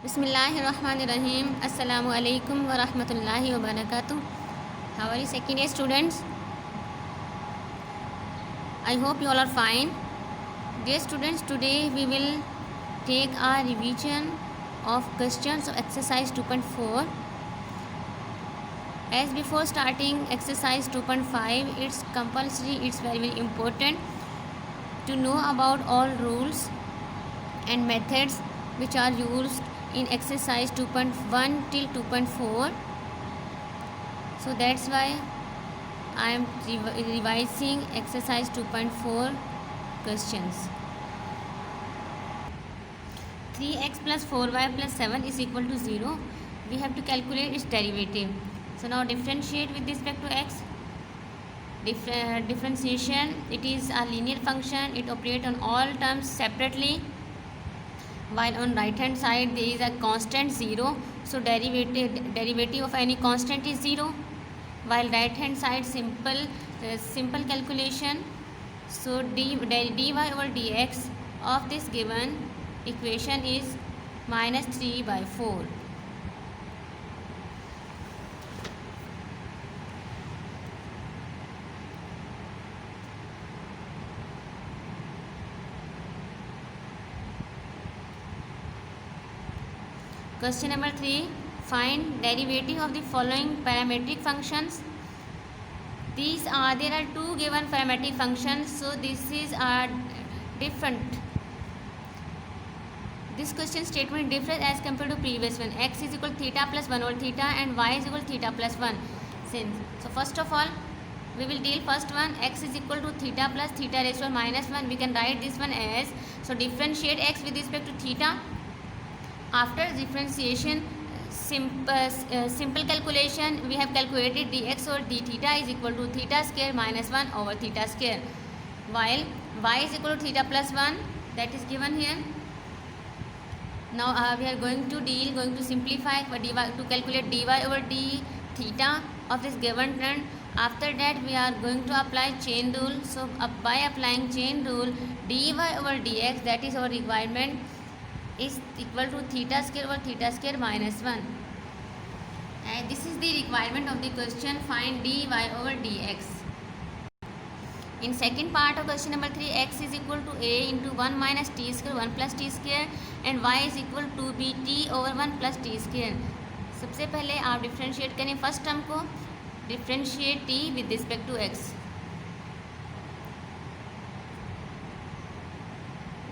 बिस्मिल्लाहिर्रहमानिर्रहीम। अस्सलामु अलैकुम वरहमतुल्लाहि वबरकातुह। How are you second year students? I hope you all are fine. Dear students, today we will take our revision of questions of exercise 2.4. As before starting exercise 2.5, it's compulsory, it's very important to know about all rules and methods which are used in exercise 2.1 till 2.4. So that's why I am revising exercise 2.4 questions. 3x plus 4y plus 7 is equal to 0. We have to calculate its derivative. So now differentiate with respect to x. Differentiation, it is a linear function. It operates on all terms separately. While on right hand side there is a constant 0, so derivative of any constant is 0. While right hand side simple calculation, so dy over dx of this given equation is minus 3/4. Question number 3. Find derivative of the following parametric functions. There are two given parametric functions, so this is different. This question statement differs as compared to previous one. X is equal to theta plus 1 over theta and y is equal to theta plus 1. So first of all, we will deal first one. X is equal to theta plus theta raised to minus 1. We can write this one as, so differentiate x with respect to theta. After differentiation, simple calculation, we have calculated dx over d theta is equal to theta square minus 1 over theta square, while y is equal to theta plus 1, that is given here. Now we are going to simplify to calculate dy over d theta of this given trend. After that we are going to apply chain rule. So by applying chain rule, dy over dx, that is our requirement, is equal to theta square over theta square minus 1. And this is the requirement of the question. Find dy over dx. In second part of question number 3, x is equal to a into 1 minus t square 1 plus t square and y is equal to bt over 1 plus t square. सबसे पहले आप differentiate करें first term को. Differentiate t with respect to x.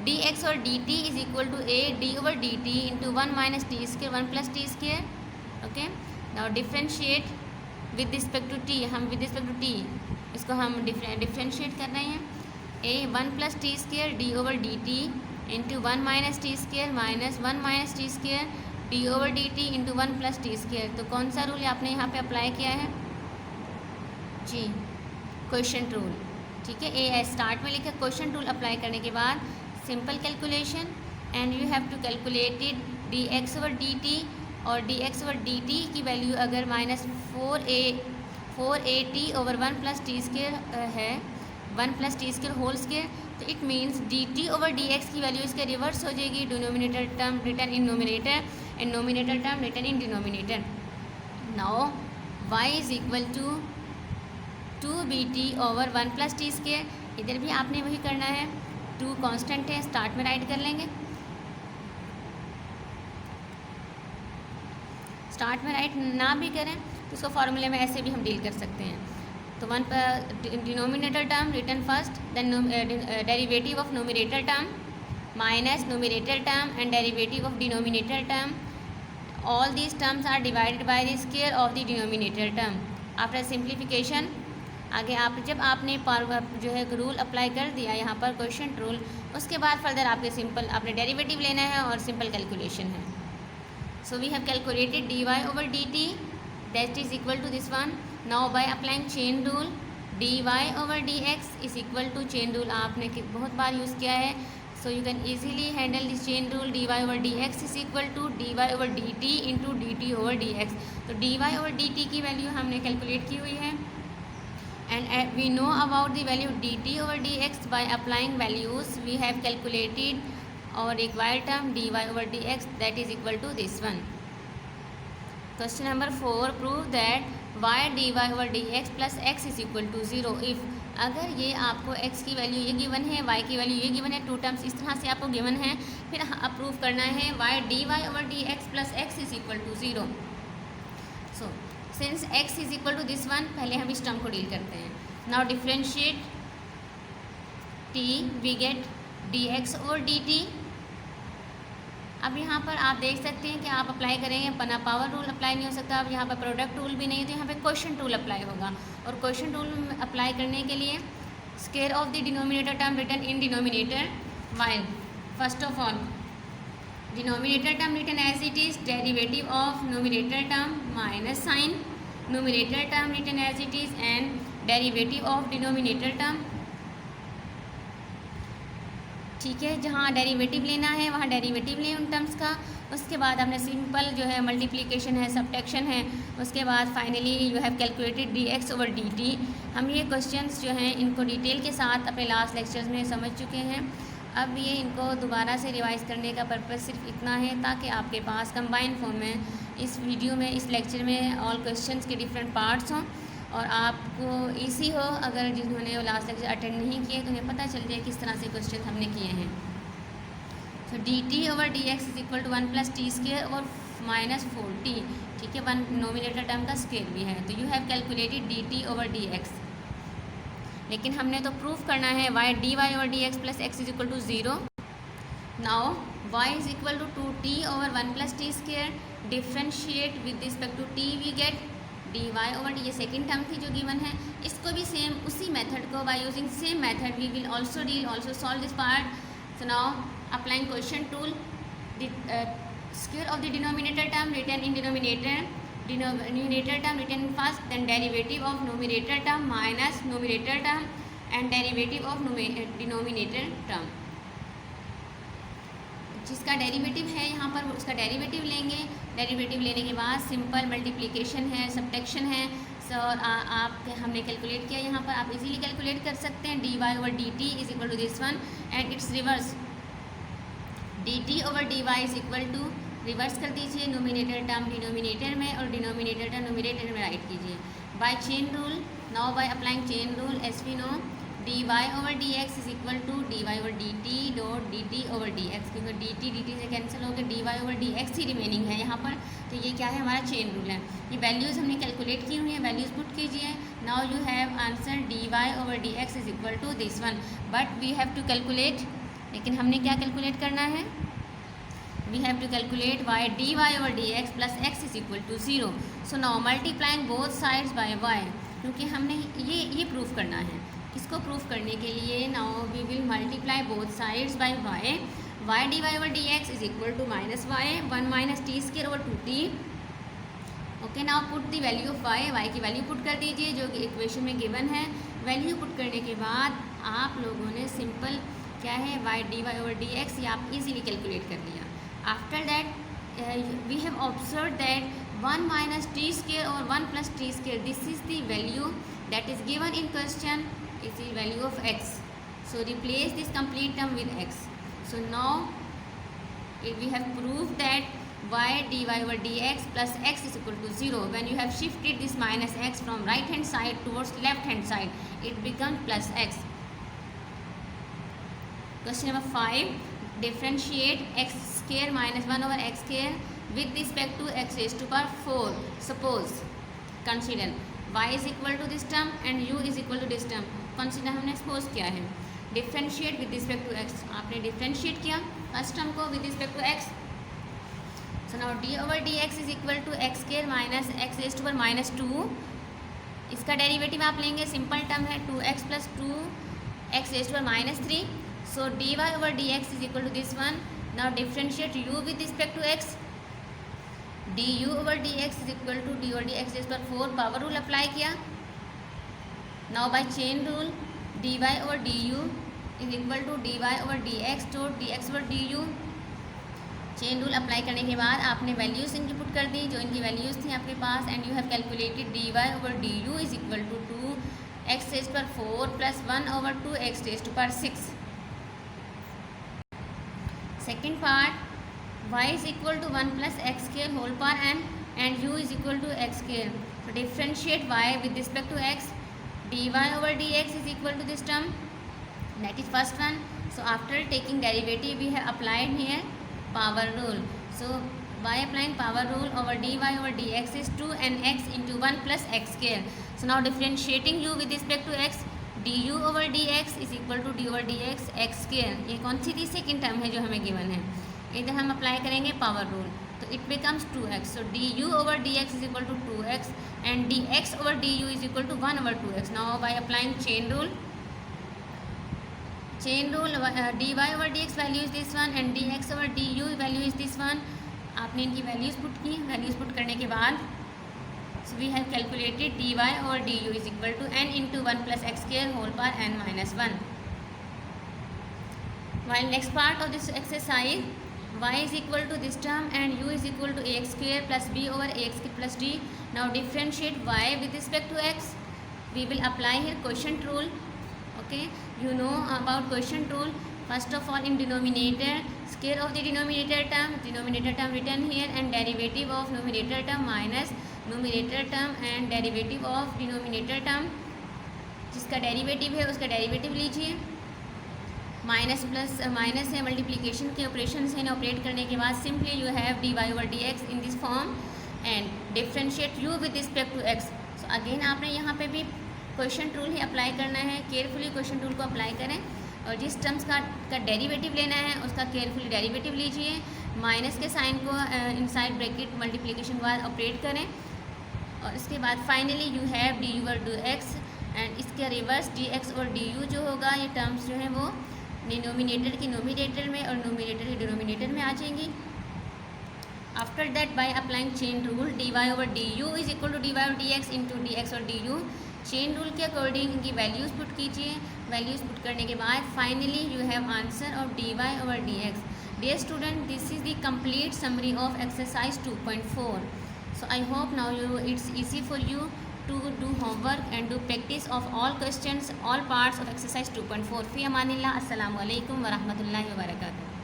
dx और dt is equal to a d over dt into 1 minus t square 1 plus t square. Okay. Now differentiate with respect to t. हम with respect to t इसको हम differentiate कर रहे हैं. a 1 plus t square d over dt into 1 minus t square minus 1 minus t square d over dt into 1 plus t square. तो कौन सा rule आपने यहाँ पे अप्लाई किया है जी? Question rule. ठीक है. ए स्टार्ट में लिखा क्वेश्चन रूल अप्लाई करने के बाद simple calculation and you have to calculate it d x over d t, और d x over d t की वैल्यू अगर minus 4a t over 1 plus t square है, 1 plus t square whole square, तो it means d t over d x की value इसके reverse हो जाएगी. Denominator term return in numerator and numerator term return in denominator. Now y is equal to 2bt over 1 plus t square. इधर भी आपने वही करना है. 2 कांस्टेंट है, स्टार्ट में राइट कर लेंगे. स्टार्ट में राइट ना भी करें तो उसको फॉर्मूले में ऐसे भी हम डील कर सकते हैं. तो 1 पर denominator term written first, then derivative of nominator term minus nominator term and derivative of denominator term. All these terms are divided by the square of the denominator term. After simplification आगे जब आपने जो है rule apply कर दिया यहाँ पर question rule, उसके बाद फर्दर आपने डेरिवेटिव लेना है और सिंपल कैलकुलेशन है. So we have calculated dy over dt, that is equal to this one. Now by applying chain rule, dy over dx is equal to chain rule आपने बहुत बार use किया है. So you can easily handle this chain rule. dy over dx is equal to dy over dt into dt over dx. तो dy over dt की value हमने calculate की हुई है. And we know about the value dt over dx by applying values. We have calculated और एक y term dy/dx that is equal to this one. Question number 4, prove that y dy/dx plus x is equal to 0 if, अगर ये आपको x की value ये given है, y की value ये गिवन है, टू टर्म्स इस तरह से आपको गिवन है, फिर अप्रूव करना है y dy/dx plus x is equal to 0। So since x is equal to this one, पहले हम इस टर्म को डील करते हैं। Now differentiate t, we get dx और dt। अब यहाँ पर आप देख सकते हैं कि आप अप्लाई करेंगे, पना पावर रूल अप्लाई नहीं हो सकता, अब यहाँ पर प्रोडक्ट रूल भी नहीं है, तो यहाँ पे क्वेश्चन रूल अप्लाई होगा। और क्वेश्चन रूल अप्लाई करने के लिए square of the denominator term written in denominator, while first of all denominator term written as it is, derivative of nominator term minus sign nominator term written as it is and derivative of denominator term. ठीक है, जहाँ derivative लेना है वहाँ derivative लें उन terms का। उसके बाद आपने सिंपल जो है मल्टीप्लिकेशन है, सब्ट्रैक्शन है, उसके बाद finally you have calculated dx over dt। हम ये क्वेश्चंस जो हैं इनको डिटेल के साथ अपने लास्ट लेक्चर्स में समझ चुके हैं। अब ये इनको दोबारा से रिवाइज करने का पर्पस सिर्फ इतना है ताकि आपके पास कंबाइन फॉर्म में इस वीडियो में, इस लेक्चर में ऑल क्वेश्चंस के डिफरेंट पार्ट्स हों और आपको ईजी हो। अगर जिन्होंने लास्ट लेक्चर अटेंड नहीं किए तो उन्हें पता चल जाए किस तरह से क्वेश्चन हमने किए हैं। तो dt over dx is equal to 1 plus t square और माइनस 4t। ठीक है, वन नोमिनेटर टर्म का स्क्वेयर भी है, तो you have calculated dt over dx। लेकिन हमने तो प्रूफ करना है y dy over dx plus x is equal to 0। Now y is equal to 2t over 1 plus t square, differentiate with respect to t, we get dy over d. ये second term थी जो given है, इसको भी same उसी method को by using same method we will also solve this part. So now applying quotient rule, square of the denominator term written in denominator term written in first, then derivative of nominator term minus nominator term and derivative of denominator term. जिसका derivative है यहाँ पर उसका derivative लेंगे, derivative लेने के बाद simple multiplication है, सब्ट्रैक्शन है। सो आप हमने कैलकुलेट किया, यहाँ पर आप इजीली कैलकुलेट कर सकते हैं dy over dt is equal to this one and its reverse, dt over dy is equal to, reverse कर दीजिए, नोमिनेटर टर्म डिनोमिनेटर में और डिनोमिनेटर टर्म नोमिनेटर में राइट कीजिए by chain rule. Now by applying chain rule as we know dy over dx is equal to dy over dt dot dt over dx, क्योंकि dt से cancel हो गया, dy over dx ही remaining है यहाँ पर। तो ये क्या है, हमारा चेन रूल है। ये वैल्यूज़ हमने कैलकुलेट की हुई है, वैल्यूज़ पुट कीजिए। Now you have answer dy over dx is equal to this one, but we have to calculate, लेकिन हमने क्या कैलकुलेट करना है, we have to calculate y dy over dx plus x is equal to 0। So now multiplying both sides by y, क्योंकि हमने ये proof करना है। इसको प्रूफ करने के लिए now we will multiply both sides by y dy over dx is equal to minus y 1 minus t square over 2t। Okay, now put the value of y की वैल्यू पुट कर दीजिए जो कि equation में given है। Value put करने के बाद आप लोगों ने सिंपल क्या है y dy ओवर dx ये आप इजीली कैलकुलेट कर लिया। After that we have observe that 1 minus t square और 1 plus t square, this is the value that is given in question, is the value of x. So replace this complete term with x. So now we have proved that y dy over dx plus x is equal to 0. When you have shifted this minus x from right hand side towards left hand side, it becomes plus x. Question number 5. Differentiate x square minus 1 over x square with respect to x raised to power 4. Suppose, consider y is equal to this term and u is equal to this term. Consider हमने suppose किया है, differentiate with respect to x, आपने differentiate किया first term को with respect to x। So now d over d x is equal to x square minus x raised to power minus 2। इसका derivative आप लेंगे, simple term है 2x plus 2x raised to power minus 3। So d y over d x is equal to this one. Now differentiate u with respect to x, d u over d x is equal to d over d x raised to power 4, power rule apply किया। Now by chain rule dy over du is equal to dy over dx dot dx over du। Chain rule apply करने के बाद आपने values इनकी put कर दी जो इनकी values थी आपके पास, and you have calculated dy over du is equal to 2x raised to power 4 plus 1 over 2x raised to power 6। Second part y is equal to 1 plus x square whole power n and u is equal to x square. So differentiate y with respect to x. dy over dx is equal to this term, that is first one. So after taking derivative we have applied here power rule. So by applying power rule over dy over dx is 2nx into 1 plus x square. So now differentiating u with respect to x, du over dx is equal to d over dx x square. ये कौन सी थी? Second term है जो हमें given है. इधर हम apply करेंगे पावर रूल, तो it becomes 2x. So du over dx is equal to 2x and dx over du is equal to 1 over 2x. Now by applying chain rule dy over dx value is this one and dx over du value is this one. आपने इनकी values put की. Values put करने के बाद so we have calculated dy over du is equal to n into 1 plus x square whole power n minus 1. While next part of this exercise, y is equal to this term and u is equal to ax square plus b over ax plus d. Now differentiate y with respect to x. We will apply here quotient rule. Okay, you know about quotient rule. First of all, in denominator, square of the denominator term written here and derivative of numerator term minus numerator term and derivative of denominator term. जिसका derivative है उसका derivative लीजिए. Minus plus minus है, multiplication के operation से operate करने के बाद simply you have d y over d x in this form and differentiate u with respect to x. So again आपने यहाँ पे भी क्वेश्चन रूल ही अप्लाई करना है. केयरफुली क्वेश्चन रूल को अप्लाई करें और जिस टर्म्स का डेरिवेटिव लेना है उसका केयरफुली डेरिवेटिव लीजिए. माइनस के साइन को इनसाइड ब्रैकेट मल्टीप्लिकेशन के बाद ऑपरेट करें और इसके बाद finally you have D u over d x and इसके रिवर्स डी एक्स और डी यू जो होगा. ये टर्म्स जो हैं वो डिनोमिनेटर की नोमिनेटर में और नोमिनेटर की डिनोमिनेटर में आ जाएंगी. After that by applying chain rule d y over d u is equal to d y over d x into d x और डी यू. चेन रूल के अकॉर्डिंग इनकी वैल्यूज़ पुट कीजिए. Values put करने के बाद finally you have answer of d y over d x. Dear student, this is the complete summary of exercise 2.4. So I hope now it's easy for you to do homework and do practice of all questions, all parts of exercise 2.4. Fi amanillah. Assalamu alaikum wa rahmatullahi wa barakatuh.